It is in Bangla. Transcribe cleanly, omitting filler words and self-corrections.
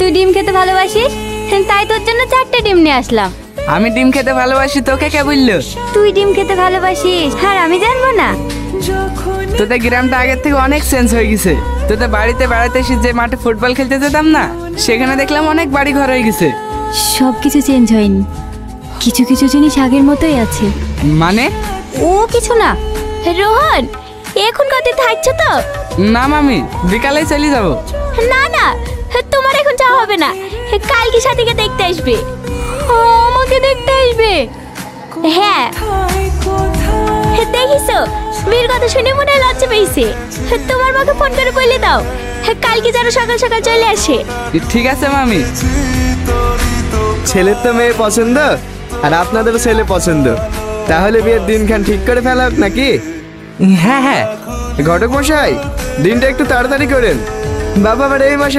তুই ডিম খেতে ভালোবাসিস, তাই তোর জন্য 4টে ডিম নিয়ে আসলাম। আমি ডিম খেতে ভালোবাসি, তোকে কে বললো? তুই ডিম খেতে ভালোবাসিস আর আমি জানবো না? তোদের গ্রামটা আগের থেকে অনেক চেঞ্জ হয়ে গেছে। তোদের বাড়িতে বেড়াতে এসে যে মাঠে ফুটবল খেলতে যেতাম না, সেখানে দেখলাম অনেক বাড়ি ঘর হয়ে গেছে। সব কিছু চেঞ্জ হয়নি, কিছু কিছু জিনিস আগের মতোই আছে। মানে? ও কিছু না। রোহন, এখন কত থাকছো তো? না মামি, বিকালে চলে যাবো। না না, তোমার এখন যাওয়া হবে না, কালকে সাথীকে দেখতে আসবে। আমাকে দেখতে আসবে? হ্যাঁ। দেখিছো, মেয়ের কথা শুনে মনে হয় লজ্জা পেয়েছে। তোমার মাকে ফোন করে বলে দাও কালকে যেন সকাল সকাল চলে আসে। ঠিক আছে মামি। ছেলের তো মেয়ে পছন্দ আর আপনাদেরও ছেলে পছন্দ, তাহলে বিয়ের দিনখান ঠিক করে ফেলা হোক নাকি? হ্যাঁ হ্যাঁ। ঘটক মশাই, দিনটা একটু তাড়াতাড়ি করেন, বাবা আবার এই মাসে